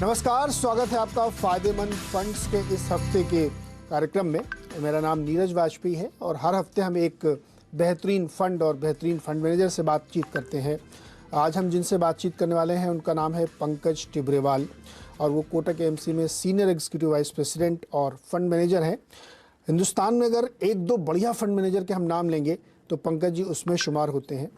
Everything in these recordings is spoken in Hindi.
नमस्कार, स्वागत है आपका फायदेमंद फंड्स के इस हफ्ते के कार्यक्रम में। मेरा नाम नीरज वाजपेयी है और हर हफ्ते हम एक बेहतरीन फंड और बेहतरीन फंड मैनेजर से बातचीत करते हैं। आज हम जिनसे बातचीत करने वाले हैं उनका नाम है पंकज टिब्रेवाल और वो कोटक एएमसी में सीनियर एग्जीक्यूटिव वाइस प्रेसिडेंट और फंड मैनेजर हैं। हिंदुस्तान में अगर एक दो बढ़िया फंड मैनेजर के हम नाम लेंगे तो पंकज जी उसमें शुमार होते हैं।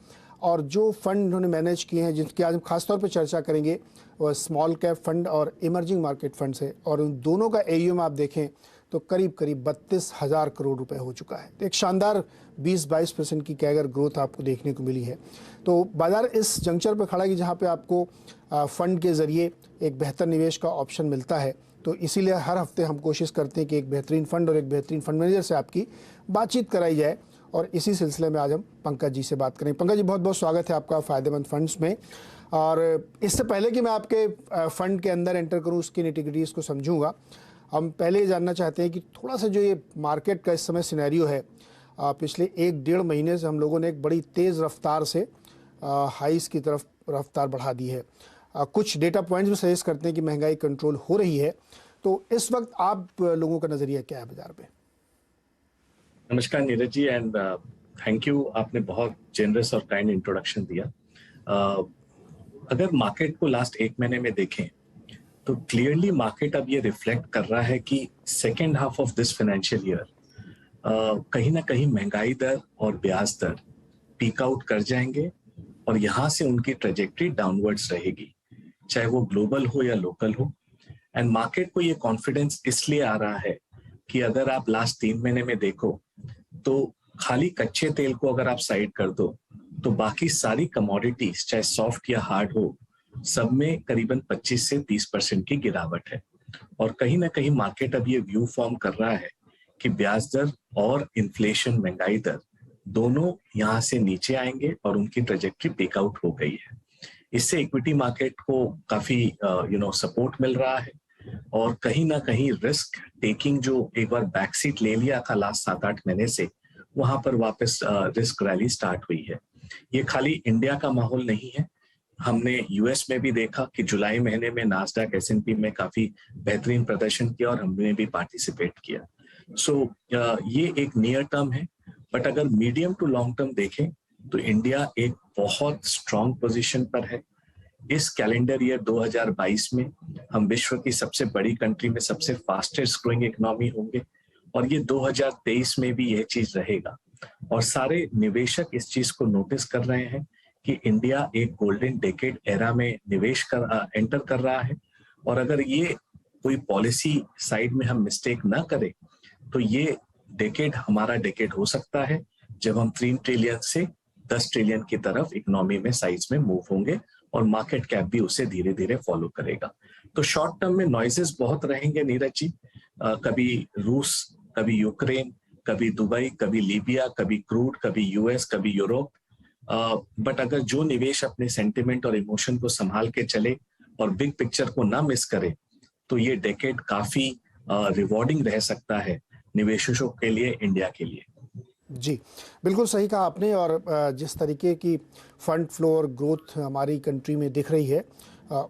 और जो फंड उन्होंने मैनेज किए हैं, जिनकी आज हम खासतौर पर चर्चा करेंगे, वह स्मॉल कैप फंड और इमर्जिंग मार्केट फंड्स है। और उन दोनों का एयूएम आप देखें तो करीब करीब 32,000 करोड़ रुपए हो चुका है। तो एक शानदार 20-22% की कैगर ग्रोथ आपको देखने को मिली है। तो बाजार इस जंक्चर पर खड़ा है कि जहाँ पे आपको फंड के ज़रिए एक बेहतर निवेश का ऑप्शन मिलता है। तो इसीलिए हर हफ्ते हम कोशिश करते हैं कि एक बेहतरीन फंड और एक बेहतरीन फंड मैनेजर से आपकी बातचीत कराई जाए। और इसी सिलसिले में आज हम पंकज जी से बात करेंगे। पंकज जी, बहुत बहुत स्वागत है आपका फ़ायदेमंद फंड्स में। और इससे पहले कि मैं आपके फंड के अंदर एंटर करूं, उसकी निटिग्रिटीज़ को समझूंगा, हम पहले ये जानना चाहते हैं कि थोड़ा सा जो ये मार्केट का इस समय सिनेरियो है, पिछले 1-1.5 महीने से हम लोगों ने एक बड़ी तेज़ रफ्तार से हाइस की तरफ रफ्तार बढ़ा दी है। कुछ डेटा पॉइंट्स भी सजेस्ट करते हैं कि महंगाई कंट्रोल हो रही है। तो इस वक्त आप लोगों का नज़रिया क्या है बाजार पे? नमस्कार Neeraj ji and thank you, आपने बहुत जेनरस और काइंड इंट्रोडक्शन दिया। अगर मार्केट को लास्ट 1 महीने में देखें तो क्लियरली मार्केट अब ये रिफ्लेक्ट कर रहा है कि second half of this financial year कहीं ना कहीं महंगाई दर और ब्याज दर पीक आउट कर जाएंगे और यहाँ से उनकी ट्रेजेक्टरी डाउनवर्ड्स रहेगी, चाहे वो ग्लोबल हो या लोकल हो। एंड मार्केट को ये कॉन्फिडेंस इसलिए आ रहा है कि अगर आप लास्ट 3 महीने में देखो तो खाली कच्चे तेल को अगर आप साइड कर दो तो बाकी सारी कमोडिटीज, चाहे सॉफ्ट या हार्ड हो, सब में करीबन 25 से 30% की गिरावट है। और कहीं ना कहीं मार्केट अब ये व्यू फॉर्म कर रहा है कि ब्याज दर और इन्फ्लेशन, महंगाई दर दोनों यहाँ से नीचे आएंगे और उनकी ट्रेजेक्टरी पिक आउट हो गई है। इससे इक्विटी मार्केट को काफी सपोर्ट मिल रहा है और कहीं ना कहीं रिस्क टेकिंग जो एक बार बैक सीट ले लिया था लास्ट 7-8 महीने से, वहां पर वापस रिस्क रैली स्टार्ट हुई है। ये खाली इंडिया का माहौल नहीं है, हमने यूएस में भी देखा कि जुलाई महीने में नास्डैक एस&पी में काफी बेहतरीन प्रदर्शन किया और हमने भी पार्टिसिपेट किया। सो ये एक नियर टर्म है, बट अगर मीडियम टू लॉन्ग टर्म देखें तो इंडिया एक बहुत स्ट्रांग पोजीशन पर है। इस कैलेंडर ईयर 2022 में हम विश्व की सबसे बड़ी कंट्री में सबसे फास्टेस्ट ग्रोइंग इकोनॉमी होंगे और ये 2023 में भी यह चीज रहेगा। और सारे निवेशक इस चीज को नोटिस कर रहे हैं कि इंडिया एक गोल्डन डेकेड एरा में एंटर कर रहा है। और अगर ये कोई पॉलिसी साइड में हम मिस्टेक ना करें तो ये डेकेड हमारा डेकेड हो सकता है जब हम 3 ट्रिलियन से 10 ट्रिलियन की तरफ इकोनॉमी में साइज में मूव होंगे और मार्केट कैप भी उसे धीरे धीरे फॉलो करेगा। तो शॉर्ट टर्म में नॉइजेस बहुत रहेंगे नीरज जी, कभी रूस, कभी यूक्रेन, कभी दुबई, कभी लीबिया, कभी क्रूड, कभी यूएस, कभी यूरोप। बट अगर जो निवेश अपने सेंटिमेंट और इमोशन को संभाल के चले और बिग पिक्चर को ना मिस करे तो ये डेकेड काफी रिवॉर्डिंग रह सकता है निवेशकों के लिए, इंडिया के लिए। जी, बिल्कुल सही कहा आपने। और जिस तरीके की फंड फ्लो और ग्रोथ हमारी कंट्री में दिख रही है,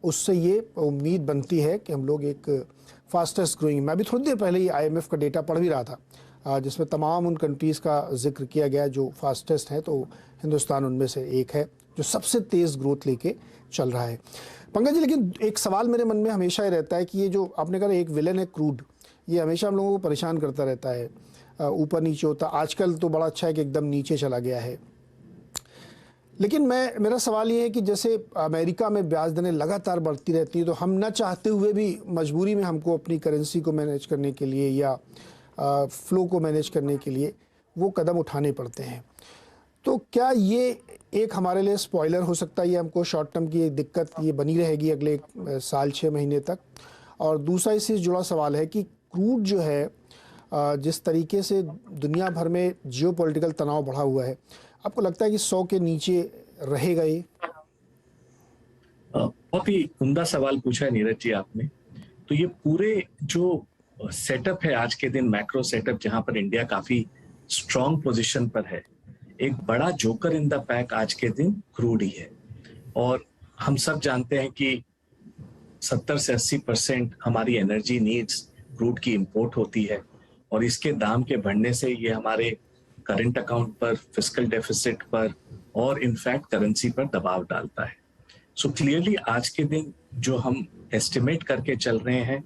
उससे ये उम्मीद बनती है कि हम लोग एक फास्टेस्ट ग्रोइंग, मैं भी थोड़ी देर पहले ही आईएमएफ का डेटा पढ़ भी रहा था जिसमें तमाम उन कंट्रीज़ का जिक्र किया गया जो फास्टेस्ट है, तो हिंदुस्तान उनमें से एक है जो सबसे तेज़ ग्रोथ लेके चल रहा है। पंकज जी, लेकिन एक सवाल मेरे मन में हमेशा ही रहता है कि ये जो आपने कहा एक विलेन है क्रूड, ये हमेशा हम लोगों को परेशान करता रहता है, ऊपर नीचे होता। आजकल तो बड़ा अच्छा है कि एकदम नीचे चला गया है। लेकिन मेरा सवाल ये है कि जैसे अमेरिका में ब्याज दरें लगातार बढ़ती रहती है तो हम न चाहते हुए भी मजबूरी में हमको अपनी करेंसी को मैनेज करने के लिए या फ्लो को मैनेज करने के लिए वो कदम उठाने पड़ते हैं। तो क्या ये एक हमारे लिए स्पॉइलर हो सकता है? ये हमको शॉर्ट टर्म की दिक्कत ये बनी रहेगी अगले साल 6 महीने तक? और दूसरा इससे जुड़ा सवाल है कि क्रूड जो है, जिस तरीके से दुनिया भर में जियोपॉलिटिकल तनाव बढ़ा हुआ है, आपको लगता है कि 100 के नीचे रहेगा ये? बहुत ही उम्दा सवाल पूछा है नीरज जी आपने। तो ये पूरे जो सेटअप है आज के दिन, मैक्रो सेटअप, जहां पर इंडिया काफी स्ट्रांग पोजीशन पर है, एक बड़ा जोकर इन द पैक आज के दिन क्रूड ही है। और हम सब जानते हैं कि 70 से 80% हमारी एनर्जी नीड्स क्रूड की इंपोर्ट होती है, और इसके दाम के बढ़ने से ये हमारे करंट अकाउंट पर, फिस्कल डेफिसिट पर और इनफैक्ट करेंसी पर दबाव डालता है। सो क्लियरली आज के दिन जो हम एस्टिमेट करके चल रहे हैं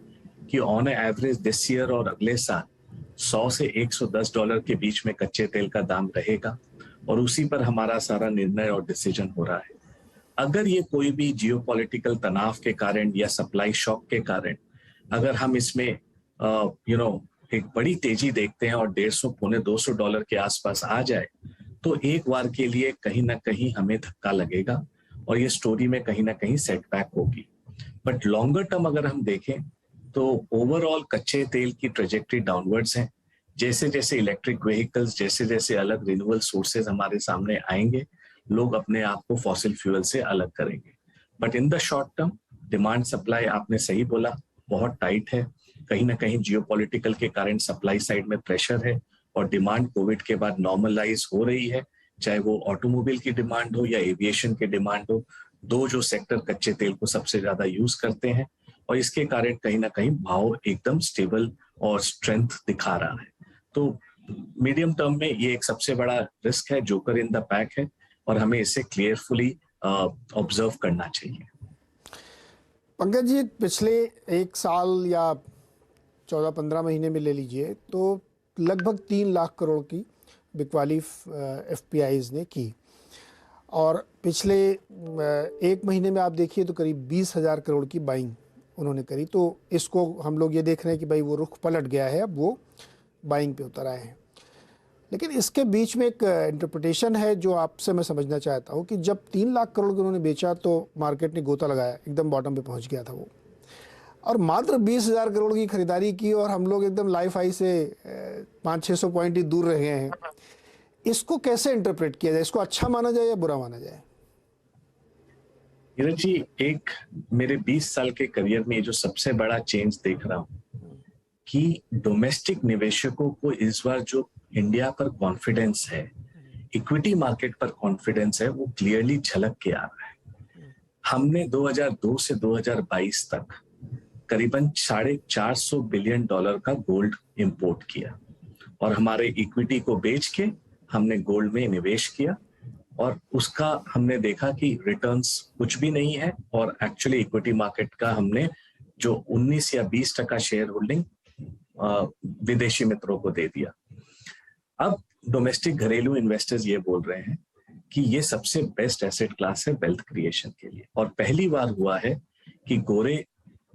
कि ऑन एवरेज दिस ईयर और अगले साल 100 से 110 डॉलर के बीच में कच्चे तेल का दाम रहेगा, और उसी पर हमारा सारा निर्णय और डिसीजन हो रहा है। अगर ये कोई भी जियोपॉलिटिकल तनाव के कारण या सप्लाई शॉक के कारण अगर हम इसमें एक बड़ी तेजी देखते हैं और 150 पौने 200 डॉलर के आसपास आ जाए, तो एक बार के लिए कहीं ना कहीं हमें धक्का लगेगा और ये स्टोरी में कहीं ना कहीं सेटबैक होगी। बट लॉन्गर टर्म अगर हम देखें तो ओवरऑल कच्चे तेल की ट्रेजेक्टरी डाउनवर्ड्स है। जैसे जैसे इलेक्ट्रिक व्हीकल्स, जैसे जैसे अलग रिन्यूएबल सोर्सेज हमारे सामने आएंगे, लोग अपने आप को फॉसिल फ्यूल से अलग करेंगे। But in the short term demand supply, आपने सही बोला, बहुत टाइट है। कहीं ना कहीं जियोपॉलिटिकल के कारण सप्लाई साइड में प्रेशर है, और डिमांड कोविड के बाद नॉर्मलाइज हो रही है, चाहे वो ऑटोमोबाइल की डिमांड हो या एविएशन की डिमांड हो, दो जो सेक्टर कच्चे तेल को सबसे ज्यादा यूज करते हैं, और इसके कारण कहीं ना कहीं भाव एकदम स्टेबल और स्ट्रेंथ दिखा रहा है। तो मीडियम टर्म में ये एक सबसे बड़ा रिस्क है, जोकर इन द पैक है, और हमें इसे क्लियरफुली ऑब्जर्व करना चाहिए। पंकज जी, पिछले एक साल या 14-15 महीने में ले लीजिए तो लगभग 3 लाख करोड़ की बिकवाली एफपीआईज ने की, और पिछले एक महीने में आप देखिए तो करीब 20,000 करोड़ की बाइंग उन्होंने करी। तो इसको हम लोग ये देख रहे हैं कि भाई वो रुख पलट गया है, अब वो बाइंग पे उतर आए हैं। लेकिन इसके बीच में एक इंटरप्रिटेशन है जो आपसे मैं समझना चाहता हूँ कि जब 3 लाख करोड़ उन्होंने बेचा तो मार्केट ने गोता लगाया, एकदम बॉटम पे पहुँच गया था वो, और मात्र 20,000 करोड़ की खरीदारी की और हम लोग एकदम लाइफ हाई से 500-600 पॉइंट ही दूर रहे हैं। इसको कैसे इंटरप्रेट किया जाए? इसको अच्छा माना जाए या बुरा माना जाए? नीरज जी, एक मेरे 20 साल के करियर में जो सबसे बड़ा चेंज देख रहा हूँ कि डोमेस्टिक निवेशकों को इस बार जो इंडिया पर कॉन्फिडेंस है, इक्विटी मार्केट पर कॉन्फिडेंस है, वो क्लियरली झलक के आ रहा है। हमने 2002 से 2022 तक करीबन $450 बिलियन का गोल्ड इंपोर्ट किया, और हमारे इक्विटी को बेच के हमने गोल्ड में निवेश किया, और उसका हमने देखा कि रिटर्न्स कुछ भी नहीं है, और एक्चुअली इक्विटी मार्केट का हमने जो 19 या 20% शेयर होल्डिंग विदेशी मित्रों को दे दिया। अब डोमेस्टिक घरेलू इन्वेस्टर्स ये बोल रहे हैं कि ये सबसे बेस्ट एसेट क्लास है वेल्थ क्रिएशन के लिए, और पहली बार हुआ है कि गोरे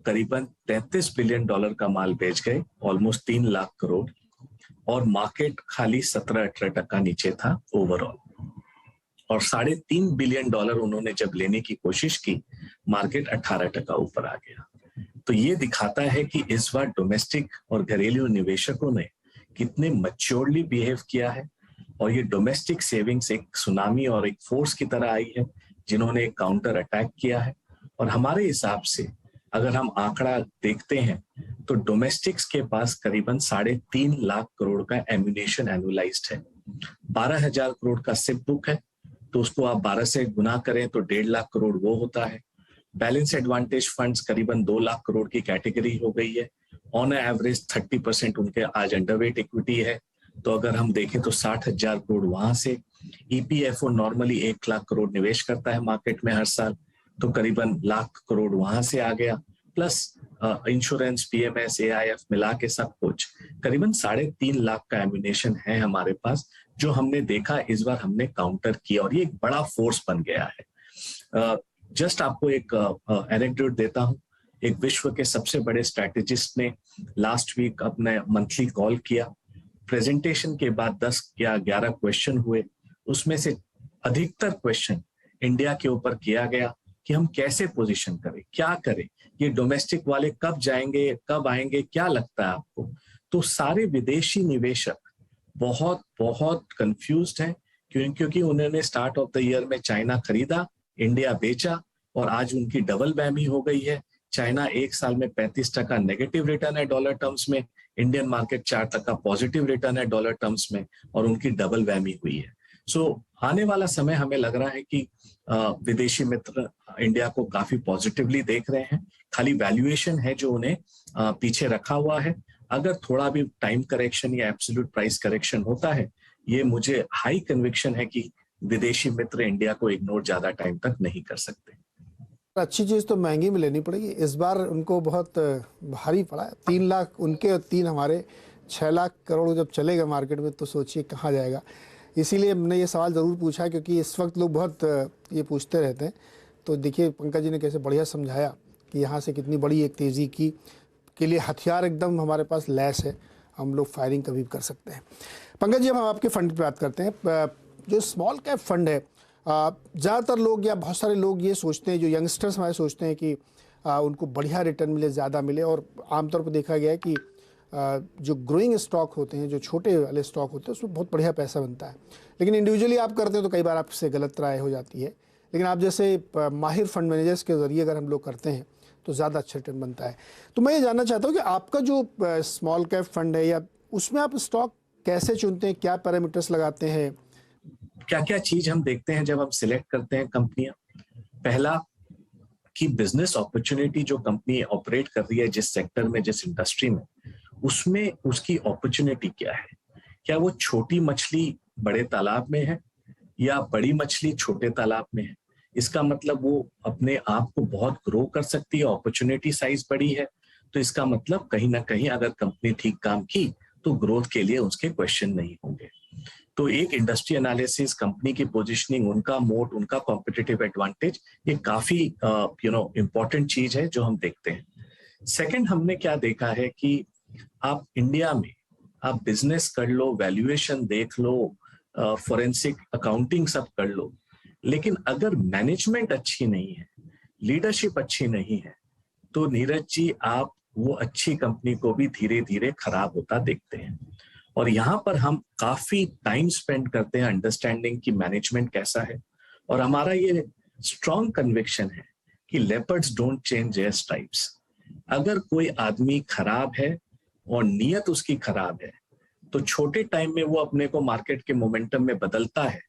करीबन $33 बिलियन का माल बेच गए, ऑलमोस्ट 3 लाख करोड़, और मार्केट खाली 17-18% नीचे था ओवरऑल, और $3.5 बिलियन उन्होंने जब लेने की कोशिश की, मार्केट 18% ऊपर आ गया। तो ये दिखाता है कि इस बार डोमेस्टिक और घरेलू निवेशकों ने कितने मैच्योरली बिहेव किया है, और ये डोमेस्टिक सेविंग्स एक सुनामी और एक फोर्स की तरह आई है जिन्होंने एक काउंटर अटैक किया है। और हमारे हिसाब से अगर हम आंकड़ा देखते हैं तो डोमेस्टिक्स के पास करीबन 3.5 लाख करोड़ का एम्यूनेशन एनुअलाइज्ड है। 12,000 करोड़ का सिप बुक है, तो उसको आप 12 से गुना करें तो 1.5 लाख करोड़ वो होता है। बैलेंस एडवांटेज फंड्स करीबन 2 लाख करोड़ की कैटेगरी हो गई है। ऑन एवरेज 30% उनके आज अंडरवेट इक्विटी है, तो अगर हम देखें तो 60,000 करोड़ वहां से। ईपीएफओ नॉर्मली 1 लाख करोड़ निवेश करता है मार्केट में हर साल, तो करीबन लाख करोड़ वहां से आ गया, प्लस इंश्योरेंस, पीएमएस, एआईएफ मिला के सब कुछ करीबन 3.5 लाख का एम्यूनेशन है हमारे पास, जो हमने देखा इस बार हमने काउंटर किया, और ये एक बड़ा फोर्स बन गया है। जस्ट आपको एक एनेक्डोट देता हूं। एक विश्व के सबसे बड़े स्ट्रैटेजिस्ट ने लास्ट वीक अपने मंथली कॉल किया। प्रेजेंटेशन के बाद 10 या 11 क्वेश्चन हुए, उसमें से अधिकतर क्वेश्चन इंडिया के ऊपर किया गया कि हम कैसे पोजीशन करें, क्या करें, ये डोमेस्टिक वाले कब जाएंगे, कब आएंगे, क्या लगता है आपको? तो सारे विदेशी निवेशक बहुत बहुत कंफ्यूज्ड हैं, क्योंकि उन्होंने स्टार्ट ऑफ द ईयर में चाइना खरीदा, इंडिया बेचा, और आज उनकी डबल वैमी हो गई है। चाइना एक साल में 35% नेगेटिव रिटर्न है डॉलर टर्म्स में, इंडियन मार्केट 4% पॉजिटिव रिटर्न है डॉलर टर्म्स में, और उनकी डबल वैमी हुई है। सो आने वाला समय हमें लग रहा है कि विदेशी मित्र इंडिया को काफी पॉजिटिवली देख रहे हैं। खाली वैल्यूएशन है जो उन्हें पीछे रखा हुआ है। अगर थोड़ा भी टाइम करेक्शन या एब्सोल्यूट प्राइस करेक्शन होता है, ये मुझे हाई कन्विक्शन है कि विदेशी मित्र इंडिया को इग्नोर ज्यादा टाइम तक नहीं कर सकते। अच्छी चीज़ तो महंगी में लेनी पड़ेगी। इस बार उनको बहुत भारी पड़ा है। 3 लाख उनके और 3 हमारे, 6 लाख करोड़ जब चलेगा मार्केट में तो सोचिए कहाँ जाएगा। इसीलिए हमने ये सवाल ज़रूर पूछा, क्योंकि इस वक्त लोग बहुत ये पूछते रहते हैं। तो देखिए पंकज जी ने कैसे बढ़िया समझाया कि यहाँ से कितनी बड़ी एक तेज़ी की के लिए हथियार एकदम हमारे पास लैस है, हम लोग फायरिंग कभी भी कर सकते हैं। पंकज जी, हम आपके फंड की बात करते हैं। जो स्मॉल कैप फंड है, ज़्यादातर लोग या बहुत सारे लोग ये सोचते हैं, जो यंगस्टर्स हमारे सोचते हैं कि उनको बढ़िया रिटर्न मिले, ज़्यादा मिले। और आमतौर पर देखा गया है कि जो ग्रोइंग स्टॉक होते हैं, जो छोटे वाले स्टॉक होते हैं, उसमें बहुत बढ़िया पैसा बनता है। लेकिन इंडिविजुअली आप करते हैं तो कई बार आपसे गलत राय हो जाती है। लेकिन आप जैसे माहिर फंड मैनेजर्स के ज़रिए अगर हम लोग करते हैं तो ज़्यादा अच्छा रिटर्न बनता है। तो मैं ये जानना चाहता हूँ कि आपका जो स्मॉल कैप फंड है, या उसमें आप स्टॉक कैसे चुनते हैं, क्या पैरामीटर्स लगाते हैं? क्या क्या चीज हम देखते हैं जब हम सिलेक्ट करते हैं कंपनियां? पहला कि बिजनेस अपॉर्चुनिटी जो कंपनी ऑपरेट कर रही है, जिस सेक्टर में, जिस इंडस्ट्री में, उसमें उसकी अपॉर्चुनिटी क्या है। क्या वो छोटी मछली बड़े तालाब में है या बड़ी मछली छोटे तालाब में है? इसका मतलब वो अपने आप को बहुत ग्रो कर सकती है, अपॉर्चुनिटी साइज बड़ी है, तो इसका मतलब कहीं ना कहीं अगर कंपनी ठीक काम की तो ग्रोथ के लिए उसके क्वेश्चन नहीं होंगे। तो एक इंडस्ट्री एनालिसिस, कंपनी की पोजीशनिंग, उनका मोट, उनका कॉम्पिटिटिव एडवांटेज, ये काफी इंपॉर्टेंट चीज है जो हम देखते हैं। सेकंड, हमने क्या देखा है कि आप इंडिया में आप बिजनेस कर लो, वैल्यूएशन देख लो, फॉरेंसिक अकाउंटिंग सब कर लो, लेकिन अगर मैनेजमेंट अच्छी नहीं है, लीडरशिप अच्छी नहीं है, तो नीरज जी आप वो अच्छी कंपनी को भी धीरे धीरे खराब होता देखते हैं। और यहाँ पर हम काफी टाइम स्पेंड करते हैं अंडरस्टैंडिंग कि मैनेजमेंट कैसा है। और हमारा ये स्ट्रॉन्ग कन्विक्शन है कि leopards don't change their stripes. अगर कोई आदमी खराब है और नीयत उसकी खराब है, तो छोटे टाइम में वो अपने को मार्केट के मोमेंटम में बदलता है,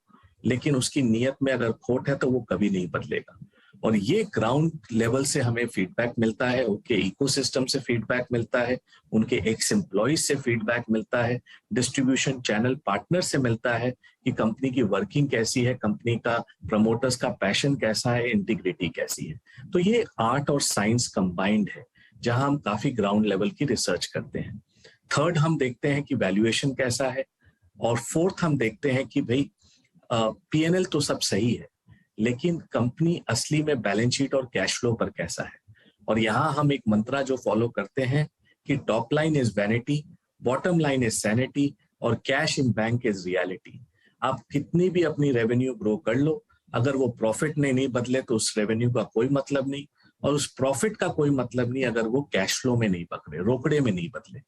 लेकिन उसकी नीयत में अगर खोट है तो वो कभी नहीं बदलेगा। और ये ग्राउंड लेवल से हमें फीडबैक मिलता है, उनके इकोसिस्टम से फीडबैक मिलता है, उनके एक्स एम्प्लॉइज से फीडबैक मिलता है, डिस्ट्रीब्यूशन चैनल पार्टनर से मिलता है कि कंपनी की वर्किंग कैसी है, कंपनी का प्रमोटर्स का पैशन कैसा है, इंटीग्रिटी कैसी है। तो ये आर्ट और साइंस कंबाइंड है, जहां हम काफी ग्राउंड लेवल की रिसर्च करते हैं। थर्ड, हम देखते हैं कि वैल्यूएशन कैसा है। और फोर्थ, हम देखते हैं कि भाई पीएनएल तो सब सही है, लेकिन कंपनी असली में बैलेंस शीट और कैश फ्लो पर कैसा है। और यहाँ हम एक मंत्रा जो फॉलो करते हैं कि top line is vanity, bottom line is sanity, और cash in bank is reality. आप कितनी भी अपनी रेवेन्यू ग्रो कर लो, अगर वो प्रॉफिट ने नहीं बदले तो उस रेवेन्यू का कोई मतलब नहीं, और उस प्रॉफिट का कोई मतलब नहीं अगर वो कैश फ्लो में नहीं पकड़े, रोकड़े में नहीं बदले।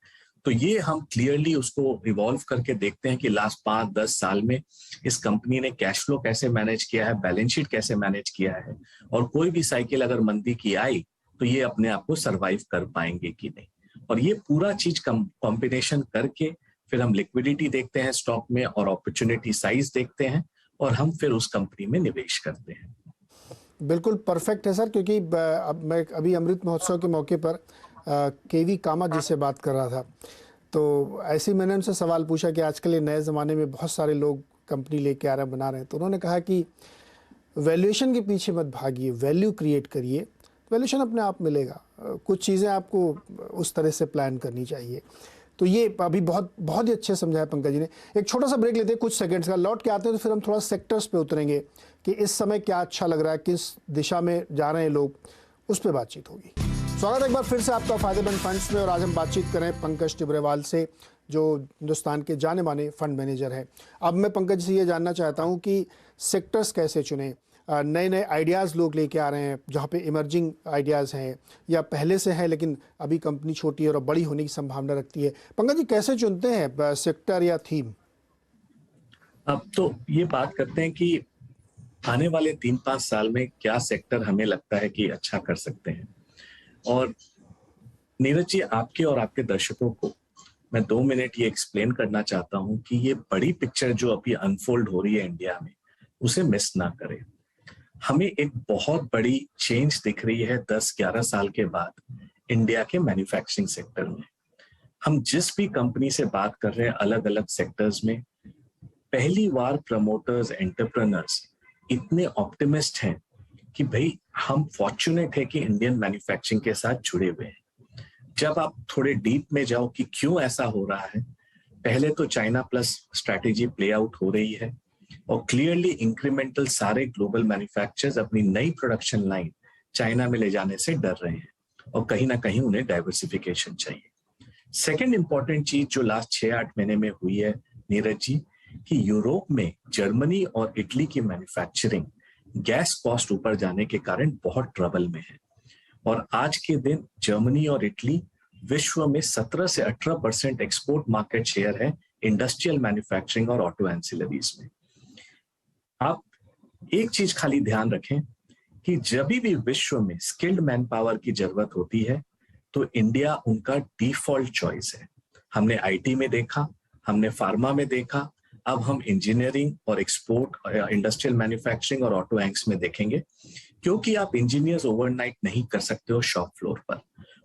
तो ये हम क्लियरली उसको इवॉल्व करके देखते हैं कि लास्ट 5-10 साल में इस कंपनी ने कैश फ्लो कैसे मैनेज किया है, बैलेंस शीट कैसे मैनेज किया है, और कोई भी साइकिल अगर मंदी की आई तो ये अपने आप को सरवाइव कर पाएंगे कि नहीं। और ये पूरा चीज कॉम्बिनेशन करके फिर हम लिक्विडिटी देखते हैं स्टॉक में, और अपॉर्चुनिटी साइज देखते हैं, और हम फिर उस कंपनी में निवेश करते हैं। बिल्कुल परफेक्ट है सर, क्योंकि अब मैं अभी अमृत महोत्सव के मौके पर केवी कामत जी से बात कर रहा था, तो ऐसे ही मैंने उनसे सवाल पूछा कि आजकल ये नए ज़माने में बहुत सारे लोग कंपनी लेके आ रहे हैं, बना रहे हैं। तो उन्होंने कहा कि वैल्यूएशन के पीछे मत भागिए, वैल्यू क्रिएट करिए, वैल्यूएशन अपने आप मिलेगा। कुछ चीज़ें आपको उस तरह से प्लान करनी चाहिए। तो ये अभी बहुत बहुत ही अच्छे समझाया पंकज जी ने। एक छोटा सा ब्रेक लेते हैं कुछ सेकंड्स का, लौट के आते हैं तो फिर हम थोड़ा सेक्टर्स पे उतरेंगे कि इस समय क्या अच्छा लग रहा है, किस दिशा में जा रहे हैं लोग, उस पर बातचीत होगी। स्वागत है एक बार फिर से आपका फायदेमंद फंड्स में, और आज हम बातचीत करें पंकज टिब्रेवाल से, जो हिंदुस्तान के जाने माने फंड मैनेजर हैं। अब मैं पंकज से ये जानना चाहता हूँ कि सेक्टर्स कैसे चुनें, नए नए आइडियाज़ लोग लेके आ रहे हैं जहाँ पे इमर्जिंग आइडियाज़ हैं या पहले से है लेकिन अभी कंपनी छोटी है और बड़ी होने की संभावना रखती है। पंकज जी कैसे चुनते हैं सेक्टर या थीम? अब तो ये बात करते हैं कि आने वाले 3-5 साल में क्या सेक्टर हमें लगता है कि अच्छा कर सकते हैं। और नीरज जी, आपके और आपके दर्शकों को मैं 2 मिनट ये एक्सप्लेन करना चाहता हूं कि ये बड़ी पिक्चर जो अभी अनफोल्ड हो रही है इंडिया में, उसे मिस ना करें। हमें एक बहुत बड़ी चेंज दिख रही है 10-11 साल के बाद इंडिया के मैन्युफैक्चरिंग सेक्टर में। हम जिस भी कंपनी से बात कर रहे हैं अलग अलग सेक्टर्स में, पहली बार प्रमोटर्स, एंटरप्रेन्योर्स इतने ऑप्टिमिस्ट हैं कि भाई हम फॉर्चुनेट है कि इंडियन मैन्युफैक्चरिंग के साथ जुड़े हुए हैं। जब आप थोड़े डीप में जाओ कि क्यों ऐसा हो रहा है, पहले तो China plus strategy play out हो रही है और क्लियरली इंक्रीमेंटल सारे ग्लोबल मैन्युफैक्चरर्स अपनी नई प्रोडक्शन लाइन चाइना में ले जाने से डर रहे हैं और कहीं ना कहीं उन्हें डाइवर्सिफिकेशन चाहिए। सेकेंड इंपॉर्टेंट चीज जो लास्ट 6-8 महीने में हुई है नीरज जी, कि यूरोप में जर्मनी और इटली की मैन्युफैक्चरिंग गैस कॉस्ट ऊपर जाने के कारण बहुत ट्रबल में है और आज के दिन जर्मनी और इटली विश्व में 17 से 18% एक्सपोर्ट मार्केट शेयर है इंडस्ट्रियल मैन्युफैक्चरिंग और ऑटो एंसिलरीज में। आप एक चीज खाली ध्यान रखें कि जब भी विश्व में स्किल्ड मैन पावर की जरूरत होती है तो इंडिया उनका डिफॉल्ट चॉइस है। हमने आईटी में देखा, हमने फार्मा में देखा, अब हम इंजीनियरिंग और एक्सपोर्ट, इंडस्ट्रियल मैन्युफैक्चरिंग और ऑटो एंक्स में देखेंगे, क्योंकि आप इंजीनियर्स ओवरनाइट नहीं कर सकते हो शॉप फ्लोर पर।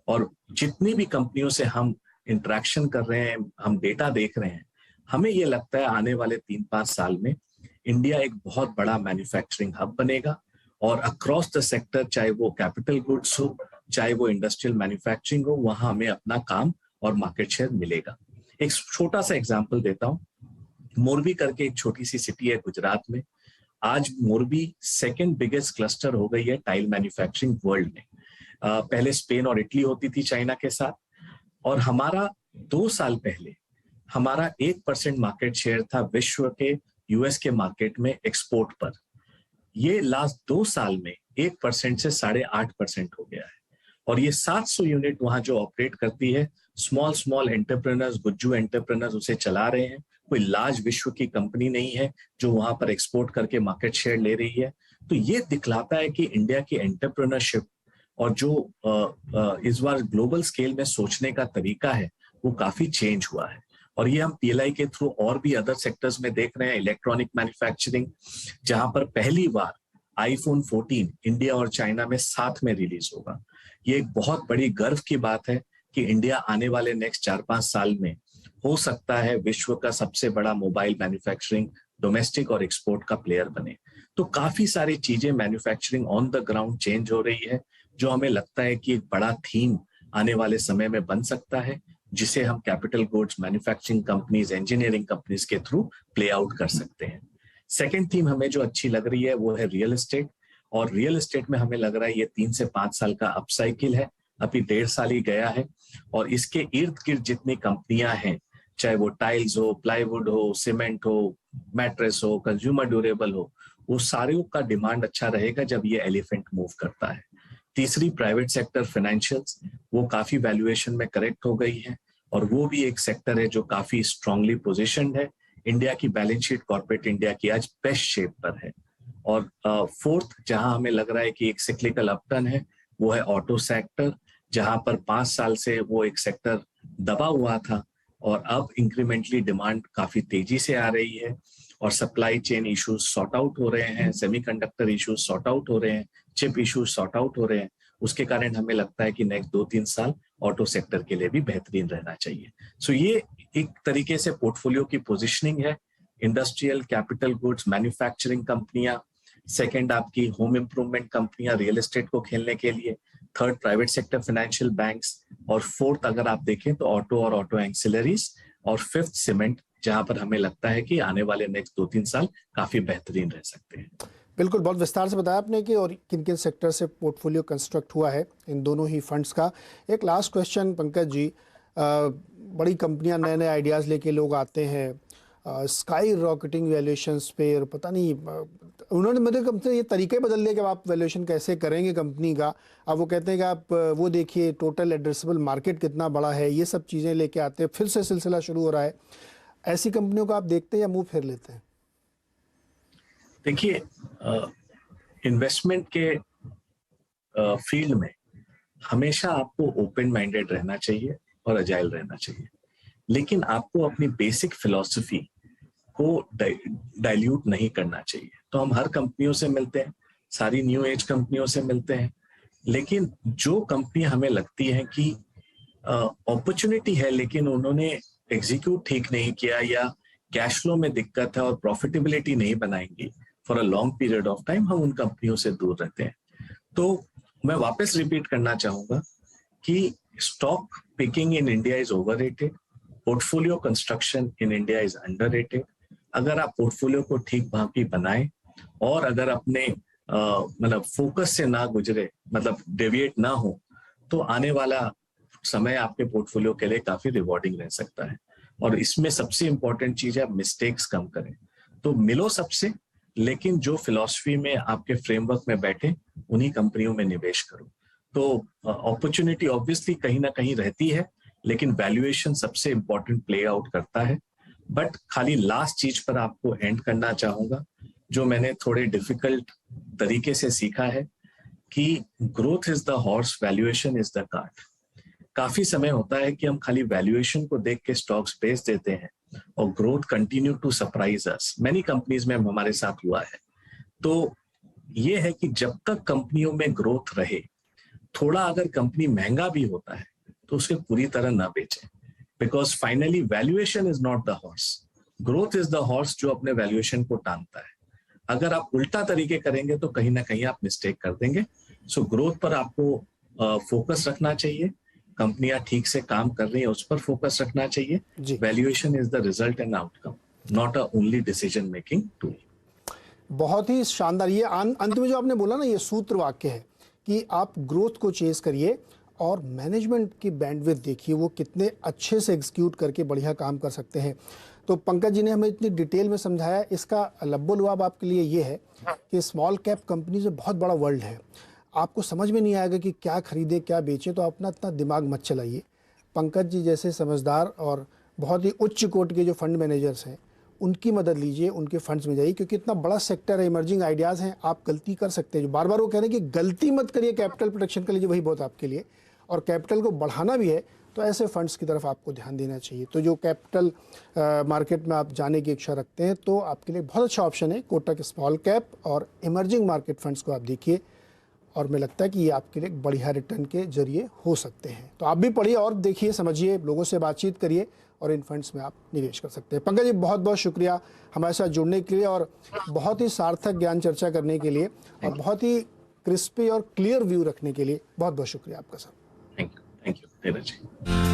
और जितनी भी कंपनियों से हम इंटरेक्शन कर रहे हैं, हम डेटा देख रहे हैं, हमें ये लगता है आने वाले 3-5 साल में इंडिया एक बहुत बड़ा मैन्युफैक्चरिंग हब बनेगा और अक्रॉस द सेक्टर, चाहे वो कैपिटल गुड्स हो, चाहे वो इंडस्ट्रियल मैन्युफैक्चरिंग हो, वहां हमें अपना काम और मार्केट शेयर मिलेगा। एक छोटा सा एग्जांपल देता हूं, मोरबी करके एक छोटी सी सिटी है गुजरात में। आज मोरबी सेकंड बिगेस्ट क्लस्टर हो गई है टाइल मैन्युफैक्चरिंग वर्ल्ड में। पहले स्पेन और इटली होती थी चाइना के साथ, और हमारा 2 साल पहले हमारा 1% मार्केट शेयर था विश्व के यूएस के मार्केट में एक्सपोर्ट पर। ये लास्ट 2 साल में 1% से 8.5% हो गया है और ये 700 यूनिट वहां जो ऑपरेट करती है, स्मॉल एंटरप्रेनर्स, गुज्जू एंटरप्रेनर्स उसे चला रहे हैं। कोई लार्ज विश्व की कंपनी नहीं है जो वहां पर एक्सपोर्ट करके मार्केट शेयर ले रही है। तो ये दिखलाता है कि इंडिया की एंटरप्रेन्योरशिप और जो इस बार ग्लोबल स्केल में सोचने का तरीका है वो काफी चेंज हुआ है। और ये हम पीएलआई के थ्रू और भी अदर सेक्टर्स में देख रहे हैं। इलेक्ट्रॉनिक मैन्युफैक्चरिंग, जहां पर पहली बार आईफोन 14 इंडिया और चाइना में साथ में रिलीज होगा। ये एक बहुत बड़ी गर्व की बात है कि इंडिया आने वाले नेक्स्ट 4-5 साल में हो सकता है विश्व का सबसे बड़ा मोबाइल मैन्युफैक्चरिंग, डोमेस्टिक और एक्सपोर्ट का प्लेयर बने। तो काफी सारी चीजें manufacturing on the ground change हो रही है, जो हमें लगता है कि एक बड़ा थीम आने वाले समय में बन सकता है, जिसे हम capital goods, manufacturing companies, engineering companies के थ्रू प्ले आउट कर सकते हैं। सेकेंड थीम हमें जो अच्छी लग रही है वो है रियल एस्टेट। और रियल एस्टेट में हमें लग रहा है ये 3 से 5 साल का अपसाइकिल है, अभी 1.5 साल ही गया है और इसके इर्द गिर्द जितनी कंपनियां हैं, चाहे वो टाइल्स हो, प्लाईवुड हो, सीमेंट हो, मैट्रेस हो, कंज्यूमर ड्यूरेबल हो, वो सारे का डिमांड अच्छा रहेगा जब ये एलिफेंट मूव करता है। तीसरी प्राइवेट सेक्टर फाइनेंशियल्स, वो काफी वैल्यूएशन में करेक्ट हो गई है और वो भी एक सेक्टर है जो काफी स्ट्रांगली पोजिशन्ड है। इंडिया की बैलेंस शीट, कॉर्पोरेट इंडिया की आज बेस्ट शेप पर है। और फोर्थ जहां हमें लग रहा है कि एक सिक्लिकल अपटर्न है, वो है ऑटो सेक्टर, जहां पर 5 साल से वो एक सेक्टर दबा हुआ था और अब इंक्रीमेंटली डिमांड काफी तेजी से आ रही है और supply chain issues sort out हो रहे हैं, सेमीकंडक्टर इश्यूज सॉर्ट आउट हो रहे हैं, चिप इश्यूज सॉर्ट आउट हो रहे हैं। उसके कारण हमें लगता है कि नेक्स्ट 2-3 साल ऑटो सेक्टर के लिए भी बेहतरीन रहना चाहिए। सो ये एक तरीके से पोर्टफोलियो की पोजीशनिंग है। इंडस्ट्रियल, कैपिटल गुड्स, मैन्युफैक्चरिंग कंपनियां, सेकंड आपकी होम इंप्रूवमेंट कंपनियां रियल एस्टेट को खेलने के लिए, third private sector financial banks, और फोर्थ अगर आप देखें तो ऑटो और ऑटो एंसिलरीज, और फिफ्थ सीमेंट, जहां पर हमें लगता है कि आने वाले नेक्स्ट 2-3 साल काफी बेहतरीन रह सकते हैं। बिल्कुल, बहुत विस्तार से बताया आपने कि और किन किन सेक्टर से पोर्टफोलियो कंस्ट्रक्ट हुआ है इन दोनों ही फंड्स का। एक लास्ट क्वेश्चन पंकज जी, बड़ी कंपनियां नए नए आइडियाज़ लेके लोग आते हैं, स्काई रॉकेटिंग वैल्यूएशंस पे, और पता नहीं उन्होंने मेरे कंपनी ये तरीके बदल दिए कि आप वैल्यूएशन कैसे करेंगे कंपनी का। अब वो कहते हैं कि आप वो देखिए टोटल एड्रेसेबल मार्केट कितना बड़ा है, ये सब चीज़ें लेके आते हैं, फिर से सिलसिला शुरू हो रहा है। ऐसी कंपनियों को आप देखते हैं या मुंह फेर लेते हैं? देखिए, इन्वेस्टमेंट के फील्ड में हमेशा आपको ओपन माइंडेड रहना चाहिए और अजाइल रहना चाहिए। लेकिन आपको अपनी बेसिक फिलॉसफी को डाइल्यूट नहीं करना चाहिए। तो हम हर कंपनियों से मिलते हैं, सारी न्यू एज कंपनियों से मिलते हैं, लेकिन जो कंपनी हमें लगती है कि अपॉर्चुनिटी है लेकिन उन्होंने एग्जीक्यूट ठीक नहीं किया या कैश फ्लो में दिक्कत है और प्रॉफिटेबिलिटी नहीं बनाएंगी for a long period of time, हम उन कंपनियों से दूर रहते हैं। तो मैं वापस रिपीट करना चाहूंगा कि stock picking in India is overrated, portfolio construction in India is underrated. अगर आप पोर्टफोलियो को ठीक भांति बनाएं और अगर अपने मतलब फोकस से ना गुजरे, मतलब डेविएट ना हो, तो आने वाला समय आपके पोर्टफोलियो के लिए काफी रिवॉर्डिंग रह सकता है। और इसमें सबसे इंपॉर्टेंट चीज है मिस्टेक्स कम करें। तो मिलो सबसे, लेकिन जो फिलॉसफी में आपके फ्रेमवर्क में बैठे उन्हीं कंपनियों में निवेश करो। तो अपॉर्चुनिटी ऑब्वियसली कहीं ना कहीं रहती है, लेकिन वैल्यूएशन सबसे इंपॉर्टेंट प्ले आउट करता है। बट खाली लास्ट चीज पर आपको एंड करना चाहूंगा, जो मैंने थोड़े डिफिकल्ट तरीके से सीखा है कि growth is the horse, valuation is the cart. काफी समय होता है कि हम खाली वैल्यूएशन को देख के स्टॉक्स बेच देते हैं और growth continue to surprise us. Many companies में हमारे साथ हुआ है। तो ये है कि जब तक कंपनियों में ग्रोथ रहे, थोड़ा अगर कंपनी महंगा भी होता है तो उसे पूरी तरह ना बेचें, because finally valuation is not the horse, growth is the horse जो अपने वैल्यूएशन को टांगता है। अगर आप उल्टा तरीके करेंगे तो कहीं ना कहीं आप मिस्टेक कर देंगे। सो ग्रोथ पर आपको फोकस रखना चाहिए, कंपनियां ठीक से काम कर रही है उस पर फोकस रखना चाहिए। Valuation is the result and outcome, not a only decision making tool. बहुत ही शानदार। ये अंत में जो आपने बोला ना, ये सूत्र वाक्य है कि आप ग्रोथ को चेस करिए और मैनेजमेंट की बैंडविड्थ देखिए, वो कितने अच्छे से एग्जीक्यूट करके बढ़िया काम कर सकते हैं। तो पंकज जी ने हमें इतनी डिटेल में समझाया। इसका लब्बो लुआब आपके लिए ये है कि स्मॉल कैप कंपनीज में बहुत बड़ा वर्ल्ड है, आपको समझ में नहीं आएगा कि क्या खरीदे क्या बेचे, तो अपना इतना दिमाग मत चलाइए। पंकज जी जैसे समझदार और बहुत ही उच्च कोट के जो फंड मैनेजर्स हैं, उनकी मदद लीजिए, उनके फंड्स में जाइए, क्योंकि इतना बड़ा सेक्टर है, इमर्जिंग आइडियाज़ हैं, आप गलती कर सकते हैं। जो बार बार वो कह रहे हैं कि गलती मत करिए, कैपिटल प्रोटेक्शन कर लीजिए, वही बहुत आपके लिए। और कैपिटल को बढ़ाना भी है तो ऐसे फंड्स की तरफ आपको ध्यान देना चाहिए। तो जो कैपिटल मार्केट में आप जाने की इच्छा रखते हैं, तो आपके लिए बहुत अच्छा ऑप्शन है कोटक स्मॉल कैप और इमर्जिंग मार्केट फंड्स को आप देखिए, और मुझे लगता है कि ये आपके लिए बढ़िया रिटर्न के जरिए हो सकते हैं। तो आप भी पढ़िए और देखिए, समझिए, लोगों से बातचीत करिए और इन फंड्स में आप निवेश कर सकते हैं। पंकज जी बहुत बहुत शुक्रिया हमारे साथ जुड़ने के लिए और बहुत ही सार्थक ज्ञान चर्चा करने के लिए और बहुत ही क्रिस्पी और क्लियर व्यू रखने के लिए बहुत बहुत शुक्रिया आपका सर। Thank you Neeraj ji.